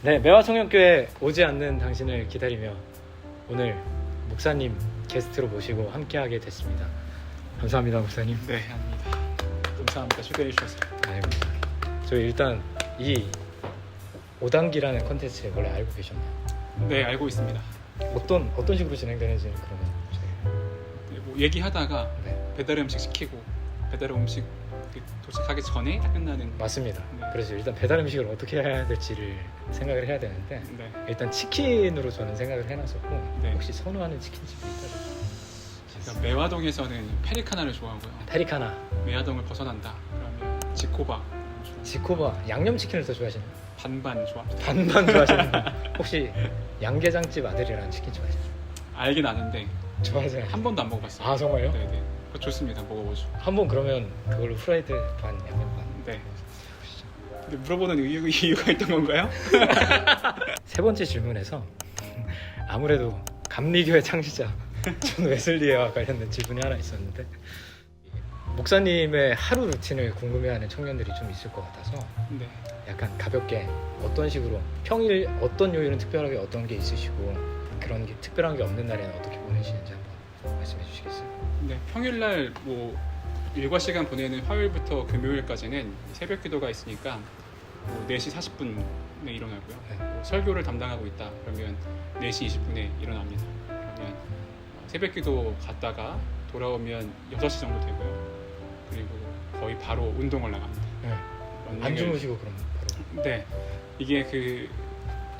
네, 매화청년교회 오지 않는 당신을 기다리며 오늘 목사님 게스트로 모시고 함께하게 됐습니다. 감사합니다, 목사님. 네, 아닙니다. 감사합니다. 초대해 주셔서. 아닙니다. 저희 일단 이 5단기라는 컨텐츠 원래 알고 계셨나요? 네, 알고 있습니다. 어떤 식으로 진행되는지는 그러면 저희 네, 뭐 얘기하다가 네. 배달 음식 시키고 배달 음식 도착하기 전에 딱 끝나는. 맞습니다. 네. 그래서 일단 배달 음식을 어떻게 해야 될지를 생각을 해야 되는데 네. 일단 치킨으로 저는 생각을 해놨었고 네. 혹시 선호하는 치킨집이 있다면 제가 매화동에서는 페리카나를 좋아하고요. 페리카나, 매화동을 벗어난다 그러면 지코바 지코바, 양념치킨을 더 좋아하시나요? 반반 좋아합니다. 반반 좋아하시는 분 혹시 양계장집 아들이라는 치킨집 아시나요? 알긴 아는데 좋아하지 않아요? 한 번도 안 먹어봤어요. 아 정말요? 네네. 그거 좋습니다. 먹어보죠. 한번 그러면 그걸로 프라이드 반 양념 반 네. 보시죠. 근데 물어보는 이유가 있던 건가요? 세 번째 질문에서 아무래도 감리교회 창시자 존 웨슬리와 관련된 질문이 하나 있었는데 목사님의 하루 루틴을 궁금해하는 청년들이 좀 있을 것 같아서 네. 약간 가볍게 어떤 식으로 평일 어떤 요일은 특별하게 어떤 게 있으시고 그런 게 특별한 게 없는 날에는 어떻게 보내시는지 한번 말씀해 주시겠어요? 네, 평일날 뭐 일과 시간 보내는 화요일부터 금요일까지는 새벽 기도가 있으니까 뭐 4시 40분에 일어나고요. 네. 뭐 설교를 담당하고 있다 그러면 4시 20분에 일어납니다. 그러면 새벽 기도 갔다가 돌아오면 6시 정도 되고요. 그리고 거의 바로 운동을 나갑니다. 네. 안 러닝을- 주무시고 그럼 바로 네, 이게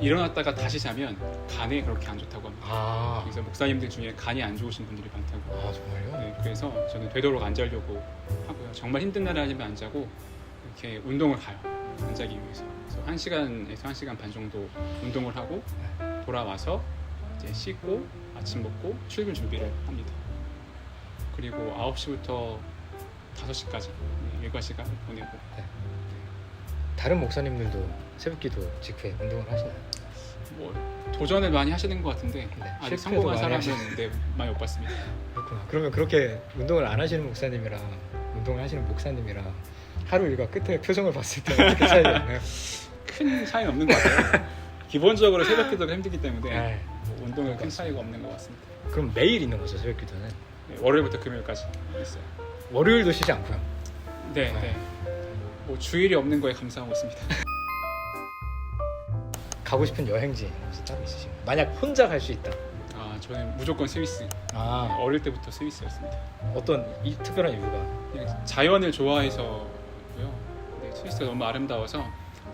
일어났다가 다시 자면 간에 그렇게 안 좋다고 합니다. 아, 그래서 목사님들 중에 간이 안 좋으신 분들이 많다고. 아 정말요? 네, 그래서 저는 되도록 안 자려고 하고요. 정말 힘든 날에 아니면 안 자고 이렇게 운동을 가요. 안 자기 위해서. 그래서 1시간에서 1시간 반 정도 운동을 하고 돌아와서 이제 씻고 아침 먹고 출근 준비를 합니다. 그리고 9시부터 5시까지 일과 시간을 보내고. 다른 목사님들도 새벽기도 직후에 운동을 하시나요? 뭐 도전을 많이 하시는 것 같은데 네, 아직 실패도 성공한 많이 사람은 네, 많이 못 봤습니다. 그렇구나. 그러면 그렇게 운동을 안 하시는 목사님이랑 운동을 하시는 목사님이랑 하루 일과 끝에 표정을 봤을 때 어떻게 차이가 있나요? 큰 차이는 없는 것 같아요. 기본적으로 새벽 기도가 힘들기 때문에 네. 뭐 운동은 큰 차이가 없는 것 같습니다. 그럼 매일 있는 거죠 새벽기도는? 네, 월요일부터 금요일까지 있어요. 월요일도 쉬지 않고요? 네, 네. 뭐 주일이 없는 거에 감사하고 있습니다. 가고 싶은 여행지 혹시 따로 있으신가요? 만약 혼자 갈 수 있다. 아, 저는 무조건 스위스. 아, 어릴 때부터 스위스였습니다. 어떤 특별한 이유가? 그냥 자연을 좋아해서고요. 네, 스위스가 너무 아름다워서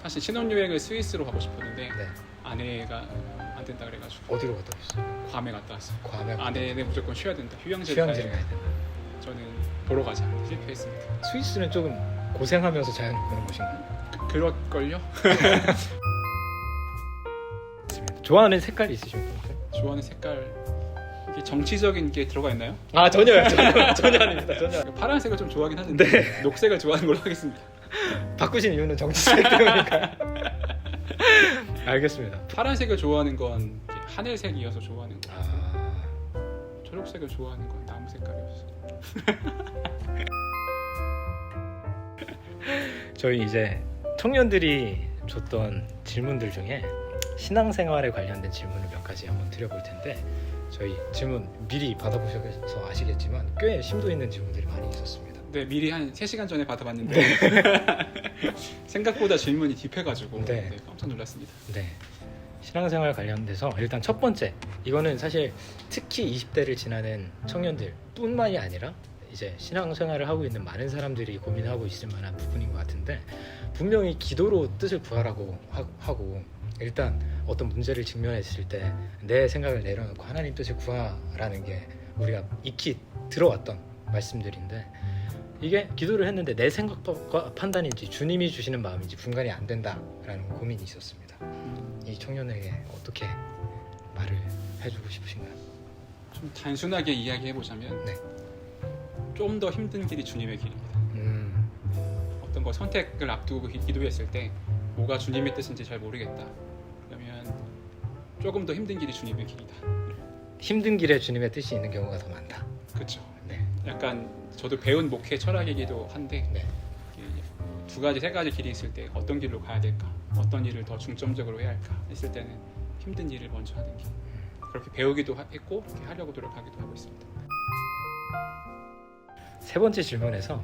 사실 신혼여행을 스위스로 가고 싶었는데 네. 아내가 안 된다 그래가지고 어디로 갔다 오셨어요? 괌에 갔다 왔어요. 괌에 아내는 무조건 쉬어야 된다. 휴양지를 휴양지를 가야 가야 된다. 된다. 저는 보러 가자. 실패했습니다. 스위스는 조금 고생하면서 자연을 보는 곳인가요? 그럴걸요? 좋아하는 색깔 있으신 분 있어요? 좋아하는 색깔 이게 정치적인 게 들어가 있나요? 아 전혀요. 전혀 아닙니다. 전혀. 파란색을 좀 좋아하긴 하는데 네. 녹색을 좋아하는 걸로 하겠습니다. 바꾸신 이유는 정치적 때문일까요? 알겠습니다. 파란색을 좋아하는 건 하늘색이어서 좋아하는 거. 아, 초록색을 좋아하는 건 나무 색깔이어서. 저희 이제 청년들이 줬던 질문들 중에 신앙생활에 관련된 질문을 몇 가지 한번 드려볼 텐데 저희 질문 미리 받아보셔서 아시겠지만 꽤 심도 있는 질문들이 많이 있었습니다. 네, 미리 한 3시간 전에 받아봤는데 생각보다 질문이 딥해가지고 네. 네, 깜짝 놀랐습니다. 네, 신앙생활 관련돼서 일단 첫 번째 이거는 사실 특히 20대를 지나는 청년들뿐만이 아니라 이제 신앙생활을 하고 있는 많은 사람들이 고민하고 있을 만한 부분인 것 같은데 분명히 기도로 뜻을 구하라고 하고 일단 어떤 문제를 직면했을 때 내 생각을 내려놓고 하나님 뜻을 구하라는 게 우리가 익히 들어왔던 말씀들인데 이게 기도를 했는데 내 생각과 판단인지 주님이 주시는 마음인지 분간이 안 된다라는 고민이 있었습니다. 이 청년에게 어떻게 말을 해주고 싶으신가요? 좀 단순하게 이야기해보자면 네. 좀 더 힘든 길이 주님의 길입니다. 어떤 거 선택을 앞두고 기도했을 때 뭐가 주님의 뜻인지 잘 모르겠다. 그러면 조금 더 힘든 길이 주님의 길이다. 힘든 길에 주님의 뜻이 있는 경우가 더 많다. 그렇죠. 네. 약간 저도 배운 목회 철학이기도 한데 네. 두 가지, 세 가지 길이 있을 때 어떤 길로 가야 될까, 어떤 일을 더 중점적으로 해야 할까 했을 때는 힘든 일을 먼저 하는 게, 그렇게 배우기도 했고 그렇게 하려고 노력하기도 하고 있습니다. 세 번째 질문에서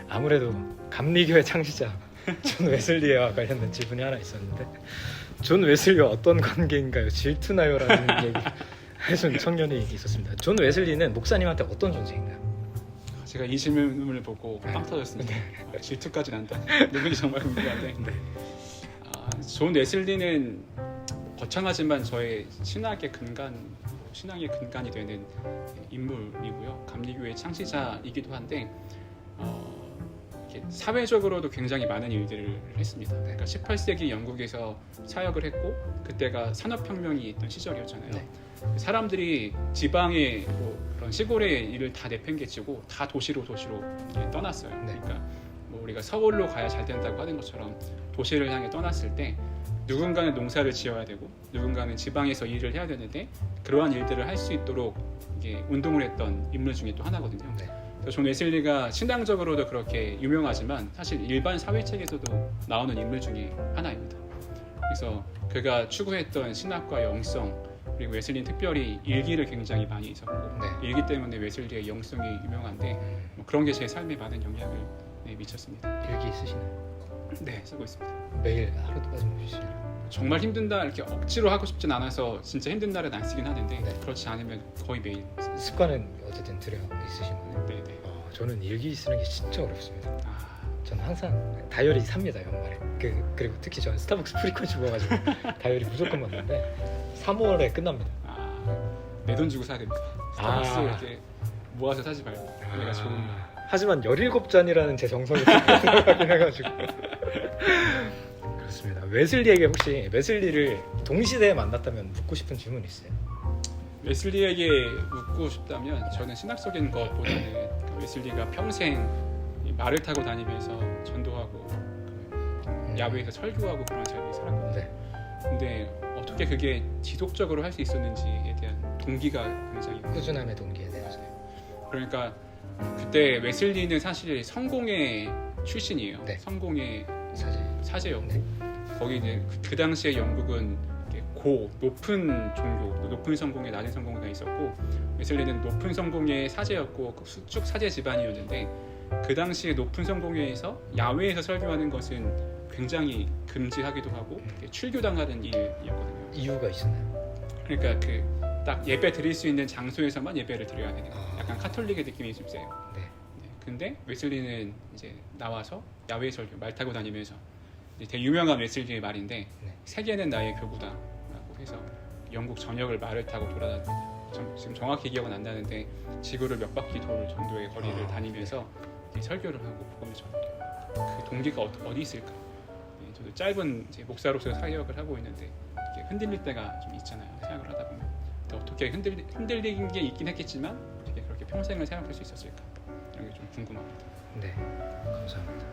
아무래도 감리교의 창시자 존 웨슬리와 관련된 질문이 하나 있었는데, 존 웨슬리와 어떤 관계인가요? 질투나요라는 얘기 해준 청년이 있었습니다. 존 웨슬리는 목사님한테 어떤 존재인가요? 제가 이 질문을 보고 빵 터졌습니다. 질투까지 난다. 누군지 정말 궁금한데. 존 웨슬리는 거창하지만 저의 신앙의 근간이 되는 인물이고요. 감리교의 창시자이기도 한데 이렇게 사회적으로도 굉장히 많은 일들을 했습니다. 그러니까 18세기 영국에서 사역을 했고, 그때가 산업혁명이 있던 시절이었잖아요. 네. 사람들이 지방의 그런 시골의 일을 다 내팽개치고 다 도시로 떠났어요. 네. 그러니까 우리가 서울로 가야 잘 된다고 하는 것처럼 도시를 향해 떠났을 때 누군가는 농사를 지어야 되고 누군가는 지방에서 일을 해야 되는데, 그러한 일들을 할 수 있도록 이게 운동을 했던 인물 중에 또 하나거든요. 네. 그래서 존 웨슬리가 신앙적으로도 그렇게 유명하지만 사실 일반 사회책에서도 나오는 인물 중에 하나입니다. 그래서 그가 추구했던 신학과 영성, 그리고 웨슬리는 특별히 일기를 굉장히 많이 썼고, 네. 일기 때문에 웨슬리의 영성이 유명한데 그런 게 제 삶에 많은 영향을 미쳤습니다. 일기 쓰시나요? 네, 쓰고 있습니다. 매일 하루도 빠짐없이 쓰시나요? 정말 힘든 날 이렇게 억지로 하고 싶진 않아서 진짜 힘든 날은 안 쓰긴 하는데, 네. 그렇지 않으면 거의 매일. 습관은 어쨌든 들여 있으신 거네요. 네네. 저는 일기 쓰는 게 진짜 어렵습니다. 아, 저는 항상 다이어리 삽니다, 연말에. 그리고 특히 저는 스타벅스 프리퀄 죽어가지고 다이어리 무조건 받는데 3월에 끝납니다. 내 돈 주고 사야 됩니다. 스타벅스 아. 이렇게 모아서 사지 말고 내가 좋은. 하지만 17잔이라는 제 정성이 들어가긴 해가지고 그렇습니다. 웨슬리에게 혹시 웨슬리를 동시대에 만났다면 묻고 싶은 질문 있어요? 웨슬리에게 묻고 싶다면, 저는 신학적인 것보다는 웨슬리가 평생 이 말을 타고 다니면서 전도하고 야외에서 설교하고 그런 삶을 살았거든요. 네. 근데 어떻게 그게 지속적으로 할 수 있었는지에 대한 동기가 굉장히 꾸준함의 동기에 대해서. 그러니까 그때 웨슬리는 사실 성공의 출신이에요. 네. 성공의 사제. 사제였고, 네. 거기 이제 그 당시에 영국은 이렇게 높은 종교, 높은 성공에 낮은 성공가 있었고, 웨슬리는 높은 성공의 사제였고 쭉 사제 집안이었는데, 그 당시에 높은 성공회에서 야외에서 설교하는 것은 굉장히 금지하기도 하고 출교당하는 일이었거든요. 이유가 있었나요? 그러니까 그 딱 예배 드릴 수 있는 장소에서만 예배를 드려야 되는, 아. 약간 카톨릭의 느낌이 좀 세요. 네. 네. 근데 웨슬리는 이제 나와서 야외 설교, 말 타고 다니면서, 되게 유명한 웨슬리의 말인데, 네. 세계는 나의 교구다라고 해서 영국 전역을 말을 타고 돌아다닙니다. 지금 정확히 기억은 안 나는데 지구를 몇 바퀴 돌 정도의 거리를 다니면서 이제 설교를 하고 복음을 전해요. 그 동기가 어디 있을까? 네, 저도 짧은 이제 목사로서 사역을 하고 있는데 이렇게 흔들릴 때가 좀 있잖아요. 사역을 하다 보면. 어떻게 흔들리는 게 있긴 했겠지만 어떻게 그렇게 평생을 사역할 수 있었을까? 이런 게 좀 궁금합니다. 네, 감사합니다.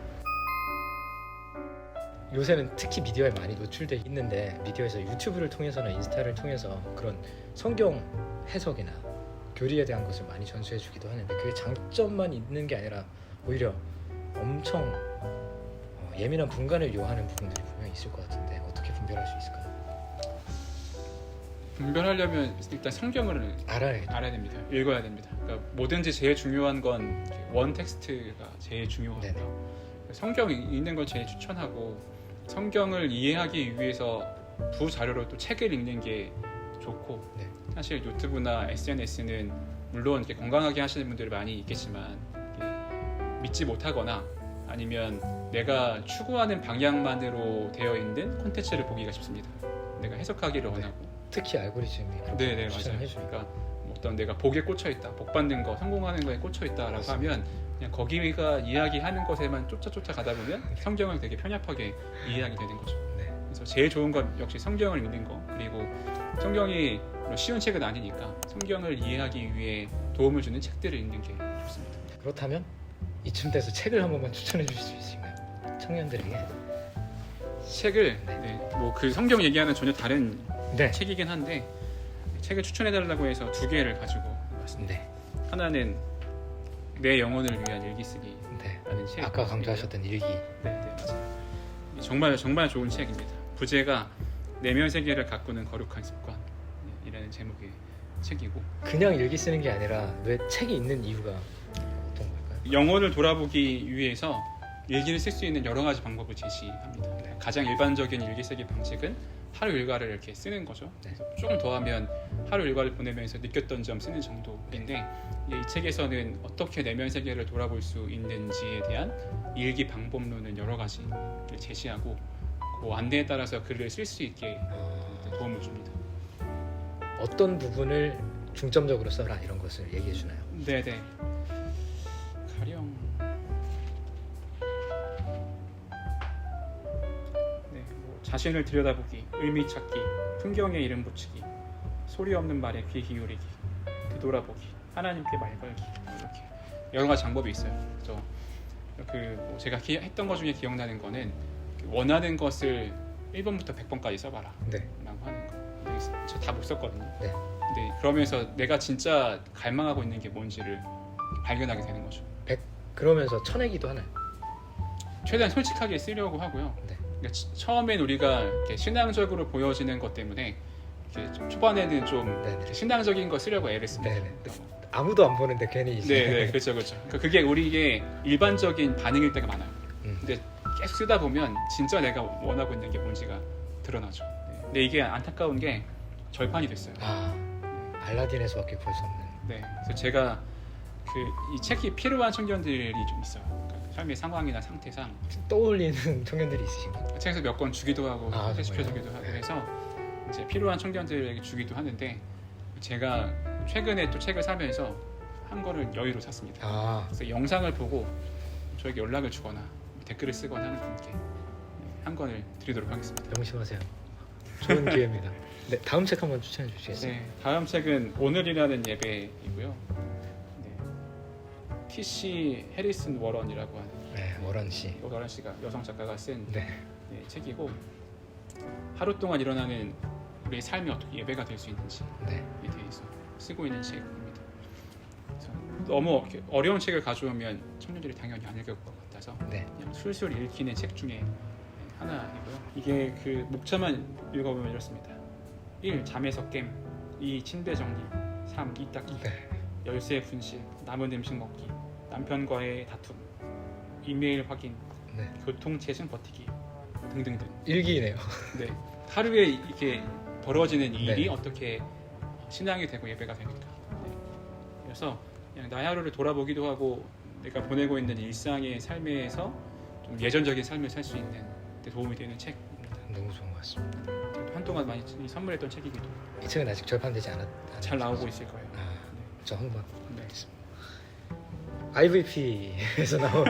요새는 특히 미디어에 많이 노출돼 있는데, 미디어에서 유튜브를 통해서나 인스타를 통해서 그런 성경 해석이나 교리에 대한 것을 많이 전수해주기도 하는데, 그게 장점만 있는 게 아니라 오히려 엄청 예민한 분간을 요하는 부분들이 분명히 있을 것 같은데, 어떻게 분별할 수 있을까요? 분별하려면 일단 성경을 알아야 됩니다. 읽어야 됩니다. 그러니까 뭐든지 제일 중요한 건 원 텍스트가 제일 중요하고요. 네네. 성경 읽는 걸 제일 추천하고, 성경을 이해하기 위해서 부자료로 또 책을 읽는 게 좋고, 네. 사실 유튜브나 SNS는 물론 이렇게 건강하게 하시는 분들이 많이 있겠지만 믿지 못하거나 아니면 내가 추구하는 방향만으로 되어 있는 콘텐츠를 보기가 쉽습니다. 내가 해석하기를 원하고. 특히 알고리즘이 네네, 그렇게 맞아요. 추천을 해주니까. 그러니까 어떤 내가 복에 꽂혀 있다, 복 받는 거, 성공하는 거에 꽂혀 있다라고 하면 그냥 거기가 이야기하는 것에만 쫓아 가다 보면 성경을 되게 편협하게 이해하게 되는 거죠. 네. 그래서 제일 좋은 건 역시 성경을 읽는 거, 그리고 성경이 쉬운 책은 아니니까 성경을 이해하기 위해 도움을 주는 책들을 읽는 게 좋습니다. 그렇다면 이쯤 돼서 책을 한 번만 추천해 주실 수 있을까요? 청년들에게. 책을 뭐 그 성경 얘기하는 전혀 다른 네. 책이긴 한데, 책을 추천해달라고 해서 두 개를 가지고 왔습니다. 네. 하나는 내 영혼을 위한 일기 쓰기라는 네. 책. 아까 강조하셨던 일기. 네, 맞아요. 정말 좋은 책입니다. 부제가 내면 세계를 가꾸는 거룩한 습관이라는 제목의 책이고, 그냥 일기 쓰는 게 아니라 왜 책이 있는 이유가 어떤 걸까요? 영혼을 돌아보기 위해서 일기를 쓸 수 있는 여러 가지 방법을 제시합니다. 가장 일반적인 일기 쓰기 방식은 하루 일과를 이렇게 쓰는 거죠. 네. 그래서 조금 더 하면 하루 일과를 보내면서 느꼈던 점 쓰는 정도인데, 이 책에서는 어떻게 내면 세계를 돌아볼 수 있는지에 대한 일기 방법론은 여러 가지를 제시하고, 그 안내에 따라서 글을 쓸 수 있게 도움을 줍니다. 어떤 부분을 중점적으로 써라 이런 것을 얘기해 주나요? 네네. 가령 뭐 자신을 들여다보기, 의미 찾기, 풍경에 이름 붙이기, 소리 없는 말에 귀 기울이기, 뒤돌아보기, 하나님께 말 걸기, 이렇게 여러 가지 방법이 있어요. 그래서 뭐 제가 했던 것 중에 기억나는 거는 원하는 것을 1번부터 100번까지 써봐라 네. 라고 하는 거. 저 다 못 썼거든요. 네. 근데 그러면서 내가 진짜 갈망하고 있는 게 뭔지를 발견하게 되는 거죠. 그러면서 쳐내기도 하나요? 최대한 솔직하게 쓰려고 하고요. 네. 그러니까 처음엔 우리가 이렇게 신앙적으로 보여지는 것 때문에 이렇게 좀 초반에는 좀 네네. 이렇게 신앙적인 거 쓰려고 애를 씁니다. 네네. 아무도 안 보는데 괜히 이제. 네, 그렇죠. 그러니까 그게 우리의 일반적인 반응일 때가 많아요. 근데 계속 쓰다 보면 진짜 내가 원하고 있는 게 뭔지가 드러나죠. 네. 근데 이게 안타까운 게 절판이 됐어요. 알라딘에서밖에 볼 수 없는. 네, 그래서 제가 이 책이 필요한 청년들이 좀 있어요. 그러니까 삶의 상황이나 상태상 떠올리는 청년들이 있으신가요? 책에서 몇 권 주기도 하고 소개시켜주기도 정말요? 하고 해서 이제 필요한 청년들에게 주기도 하는데, 제가 최근에 또 책을 사면서 한 권을 여유로 샀습니다. 그래서 영상을 보고 저에게 연락을 주거나 댓글을 쓰거나 하는 분께 한 권을 드리도록 하겠습니다. 명심하세요. 좋은 기회입니다. 네, 다음 책 한번 추천해 주시겠어요? 네, 다음 책은 오늘이라는 예배이고요. 네, T.C. 해리슨 워런이라고 하는 네, 워런 씨. 워런 씨가 여성 작가가 쓴 네. 책이고, 하루 동안 일어나는 우리의 삶이 어떻게 예배가 될 수 있는지에 네. 대해서 쓰고 있는 책입니다. 그래서 너무 어려운 책을 가져오면 청년들이 당연히 안 읽을 것 같아서 네. 그냥 술술 읽히는 책 중에 하나이고요. 이게 목차만 읽어보면 이렇습니다. 1. 잠에서 깸. 2. 침대 정리. 3. 이 닦기. 네. 열쇠 분실. 남은 음식 먹기. 남편과의 다툼. 이메일 확인. 네. 교통 체증 버티기 등등등. 일기네요. 네. 하루에 이렇게 벌어지는 일이 네. 어떻게 신앙이 되고 예배가 되니까. 네. 그래서 그냥 나의 하루를 돌아보기도 하고 내가 보내고 있는 일상의 삶에서 좀 예전적인 삶을 살 수 있는 데 도움이 되는 책입니다. 너무 좋은 것 같습니다. 한동안 많이 선물했던 책이기도. 이 책은 아직 절판되지 않았. 잘 나오고 있을 거예요. 저 한번. 네. IVP에서 나온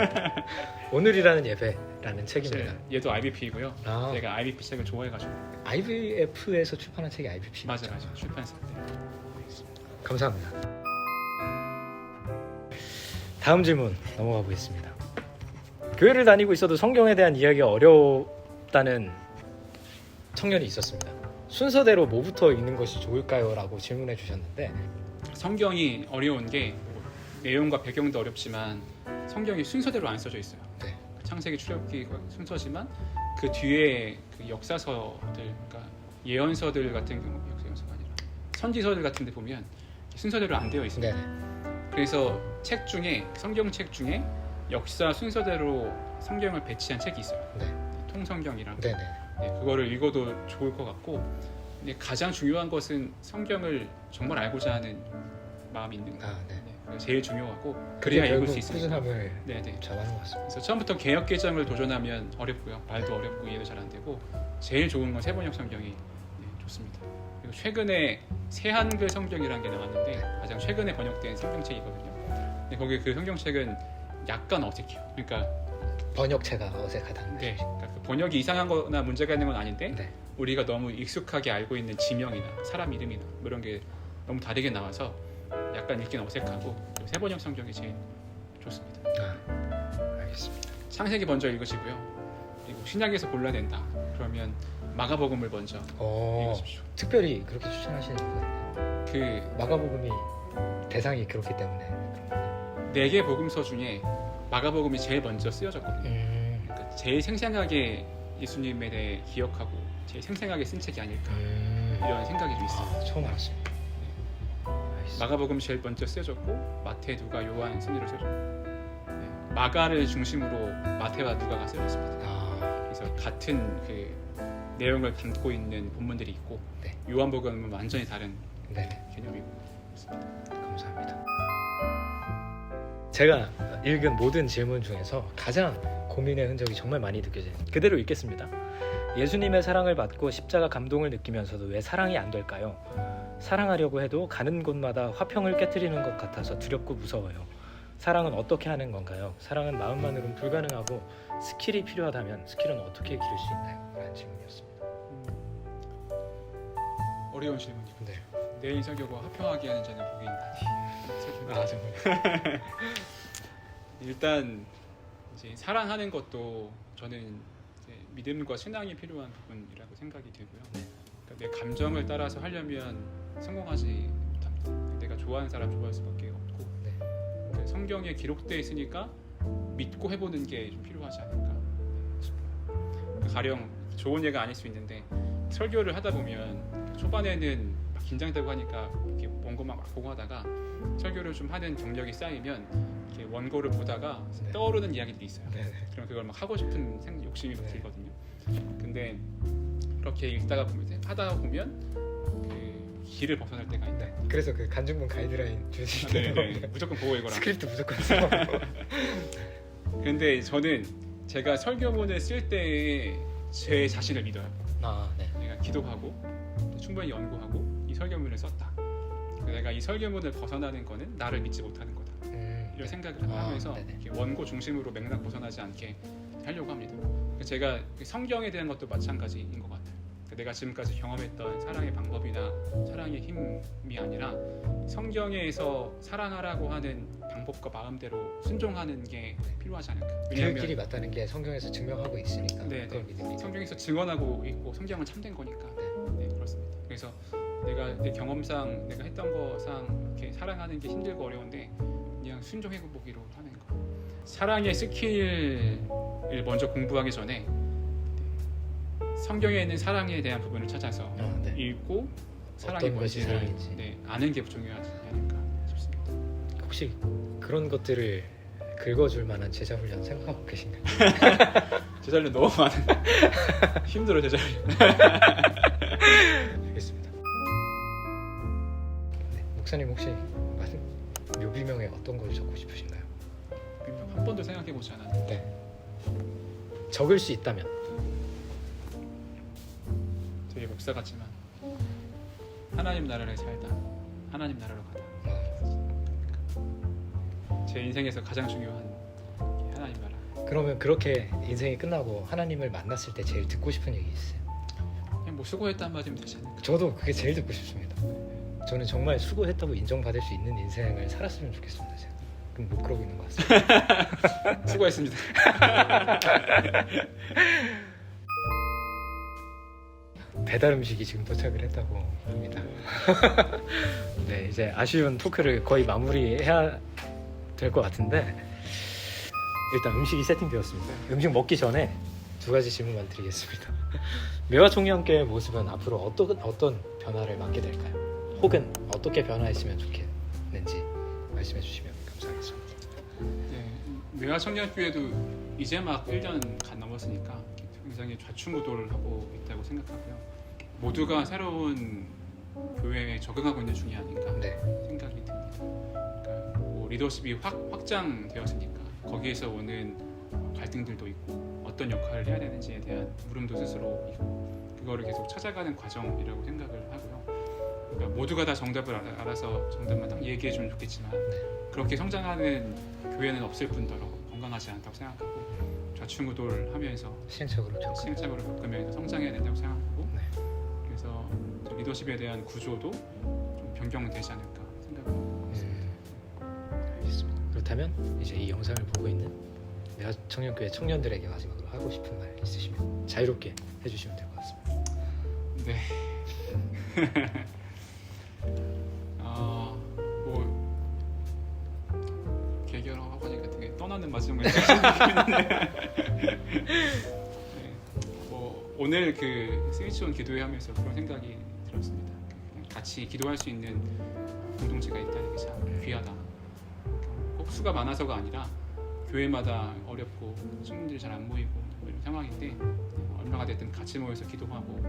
오늘이라는 예배라는 책입니다. 얘도 IBP이고요. 아. 제가 IBP 책을 좋아해가지고. IVF에서 출판한 책이 IVP. 맞아. 출판사 때. 감사합니다. 다음 질문 넘어가 보겠습니다. 교회를 다니고 있어도 성경에 대한 이야기가 어렵다는 청년이 있었습니다. 순서대로 뭐부터 읽는 것이 좋을까요? 라고 질문해 주셨는데, 성경이 어려운 게 내용과 배경도 어렵지만 성경이 순서대로 안 써져 있어요. 네. 창세기 출애굽기 순서지만 그 뒤에 그 역사서들, 그러니까 예언서들 같은 경우, 역사서가 아니라 선지서들 같은 데 보면 순서대로 안 되어 있습니다. 네네. 그래서 성경책 중에 역사 순서대로 성경을 배치한 책이 있어요. 네. 통성경이랑. 네네. 네, 그거를 읽어도 좋을 것 같고, 근데 가장 중요한 것은 성경을 정말 알고자 하는 마음이 있는 거. 네. 그게 제일 중요하고, 그래야 읽을 수 있으니까. 꾸준함을 네네. 잡아는 것 같습니다. 그래서 처음부터 개역 개정을 도전하면 어렵고요. 말도 어렵고 이해도 잘 안 되고, 제일 좋은 건 세번역 성경이 좋습니다. 그리고 최근에 새한글 성경이라는 게 나왔는데 가장 최근에 번역된 성경책이거든요. 근데 거기 그 성경책은 약간 어색해요. 그러니까 번역체가 어색하다는 네, 말이죠. 그러니까 그 번역이 이상한거나 문제가 있는 건 아닌데 네. 우리가 너무 익숙하게 알고 있는 지명이나 사람 이름이나 뭐 이런 게 너무 다르게 나와서 약간 읽기는 어색하고, 세번역 성경이 제일 좋습니다. 알겠습니다. 창세기 먼저 읽으시고요. 그리고 신약에서 골라야 된다 그러면 마가복음을 먼저 읽으십시오. 특별히 그렇게 추천하시는 이유가 있나요? 그 마가복음이 대상이 그렇기 때문에. 4개 복음서 중에 마가복음이 제일 먼저 쓰여졌거든요. 그러니까 제일 생생하게 예수님에 대해 기억하고 제일 생생하게 쓴 책이 아닐까 이런 생각이 좀 있어요. 처음 알았습니다. 마가복음 제일 먼저 쓰여졌고 마태, 누가, 요한 순으로 쓰여졌고 마가를 중심으로 마태와 누가가 쓰여졌습니다. 그래서 같은 그 내용을 담고 있는 본문들이 있고 네. 요한복음은 완전히 다른 네. 개념이고 있습니다. 감사합니다. 제가 읽은 모든 질문 중에서 가장 고민의 흔적이 정말 많이 느껴지는 그대로 읽겠습니다. 예수님의 사랑을 받고 십자가 감동을 느끼면서도 왜 사랑이 안 될까요? 사랑하려고 해도 가는 곳마다 화평을 깨트리는 것 같아서 두렵고 무서워요. 사랑은 어떻게 하는 건가요? 사랑은 마음만으로는 불가능하고 스킬이 필요하다면 스킬은 어떻게 기를 수 있나요? 라는 질문이었습니다. 어려운 질문이고 네. 내일 설교가 화평하게 하는 자는 복이 있나니. 정말. 일단 이제 사랑하는 것도 저는 이제 믿음과 신앙이 필요한 부분이라고 생각이 들고요. 그러니까 내 감정을 따라서 하려면 성공하지 못합니다. 내가 좋아하는 사람 좋아할 수밖에 없고 그러니까 성경에 기록되어 있으니까 믿고 해보는 게 좀 필요하지 않을까 싶어요. 가령 좋은 예가 아닐 수 있는데 설교를 하다 보면 초반에는 막 긴장되고 하니까 이렇게 원고만 막 보고 하다가 설교를 좀 하는 경력이 쌓이면 이렇게 원고를 보다가 떠오르는 이야기들이 있어요. 그럼 그걸 막 하고 싶은 욕심이 들거든요. 근데 그렇게 읽다가 보면 하다 보면 그 길을 벗어날 때가 있다. 그래서 그 간증본 가이드라인 주실 때 무조건 보고 읽어라. 스크립트 무조건 써. 근데 저는 제가 설교문을 쓸 때에 제 자신을 믿어요. 내가 기도하고 충분히 연구하고 이 설교문을 썼다. 내가 이 설교문을 벗어나는 거는 나를 믿지 못하는 거다. 이런 생각을 하면서 이렇게 원고 중심으로 맥락 벗어나지 않게 하려고 합니다. 제가 성경에 대한 것도 마찬가지인 것 같아요. 내가 지금까지 경험했던 사랑의 방법이나 사랑의 힘이 아니라 성경에서 사랑하라고 하는 방법과 마음대로 순종하는 게 필요하지 않을까. 그 길이 맞다는 게 성경에서 증명하고 있으니까. 그걸 믿으니까. 성경에서 증언하고 있고 성경은 참된 거니까. 네, 그렇습니다. 그래서 내가 내 경험상 내가 했던 거상 이렇게 사랑하는 게 힘들고 어려운데 그냥 순종해 보기로 하는 거. 사랑의 스킬을 먼저 공부하기 전에 성경에 있는 사랑에 대한 부분을 찾아서 읽고 사랑이 뭔지를 아는 게 중요하지 않을까 싶습니다. 혹시 그런 것들을 긁어줄 만한 제자 훈련 생각하고 계신가요? 제자 훈련 너무 많은데 힘들어 제자 훈련. 알겠습니다. 목사님 혹시 묘비명에 어떤 걸 적고 싶으신가요? 한 번도 생각해보지 않았는데 적을 수 있다면 되게 목사 같지만 하나님 나라를 살다 하나님 나라로 가다. 제 인생에서 가장 중요한 하나님 나라. 그러면 그렇게 인생이 끝나고 하나님을 만났을 때 제일 듣고 싶은 얘기 있어요? 그냥 뭐 수고했단 말이면 되지 않을까. 저도 그게 제일 듣고 싶습니다. 저는 정말 수고했다고 인정받을 수 있는 인생을 살았으면 좋겠습니다. 제가. 그럼 못 그러고 있는 것 같습니다. 수고했습니다. 배달 음식이 지금 도착을 했다고 합니다. 네, 이제 아쉬운 토크를 거의 마무리해야 될 것 같은데 일단 음식이 세팅되었습니다. 음식 먹기 전에 2가지 질문만 드리겠습니다. 매화 청년교회의 모습은 앞으로 어떤 변화를 맞게 될까요? 혹은 어떻게 변화했으면 좋겠는지 말씀해 주시면 감사하겠습니다. 네, 매화 청년교회도 이제 막 1년 간 넘었으니까 굉장히 좌충우돌을 하고 있다고 생각하고요. 모두가 새로운 교회에 적응하고 있는 중이 아닌가 생각이 듭니다. 그러니까 뭐 리더십이 확장되었으니까 거기에서 오는 갈등들도 있고 어떤 역할을 해야 되는지에 대한 물음도 스스로 있고 그거를 계속 찾아가는 과정이라고 생각을 하고요. 그러니까 모두가 다 정답을 알아서 정답만 딱 얘기해주면 좋겠지만 그렇게 성장하는 교회는 없을 뿐더러 건강하지 않다고 생각하고 좌충우돌하면서 시행착오를 겪으면서 성장해야 된다고 생각하고 그래서 리더십에 대한 구조도 좀 변경되지 않을까 생각합니다. 알겠습니다. 그렇다면 이제 이 영상을 보고 있는 매화 청년교회 청년들에게 마지막으로 하고 싶은 말 있으시면 자유롭게 해주시면 될 것 같습니다. 네. 뭐 계기라고 하니까 되게 떠나는 마지막 멘트인데 오늘 그 스위치온 기도회 하면서 그런 생각이 들었습니다. 같이 기도할 수 있는 공동체가 있다는 게 참 귀하다. 꼭 수가 많아서가 아니라 교회마다 어렵고 친구들이 잘 안 모이고 이런 상황인데 얼마가 됐든 같이 모여서 기도하고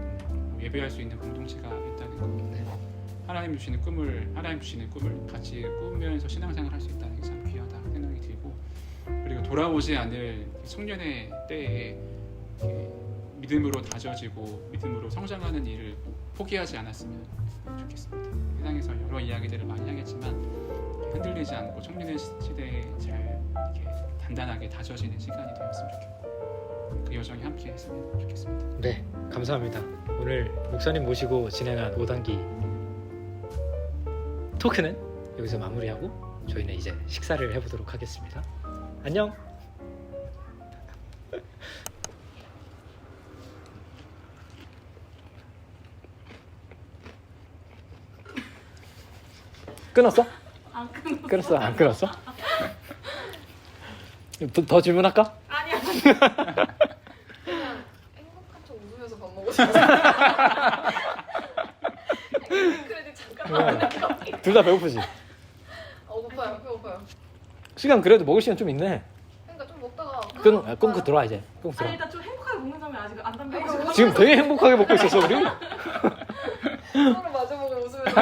예배할 수 있는 공동체가 있다는 거. 네. 하나님 주시는 꿈을 같이 꾸면서 신앙생활 할 수 있다는 게 참 귀하다 생각이 들고, 그리고 돌아오지 않을 청년의 때에 믿음으로 다져지고 믿음으로 성장하는 일을 포기하지 않았으면 좋겠습니다. 세상에서 여러 이야기들을 많이 하겠지만 흔들리지 않고 청년의 시대에 잘 이렇게 단단하게 다져지는 시간이 되었으면 좋겠고 그 여정이 함께 했으면 좋겠습니다. 네, 감사합니다. 오늘 목사님 모시고 진행한 5단기 토크는 여기서 마무리하고 저희는 이제 식사를 해보도록 하겠습니다. 안녕. 끊었어? 안 끊어. 끊었어? 안 끊었어? 더 질문할까? 아니야. 그냥 행복한 척 웃으면서 밥 먹고 싶어. 크레딧 잠깐만. 둘 다 배고프지? 고파요. 배고파요. 시간 그래도 먹을 시간 좀 있네. 그러니까 좀 먹다가 끊고 들어와 이제. 끊고 아니 들어와. 일단 좀 행복하게 먹는 장면 아직 안 담겨가지고 지금 되게 행복하게 먹고 있었어 우리. 서로 마주보고 웃으면서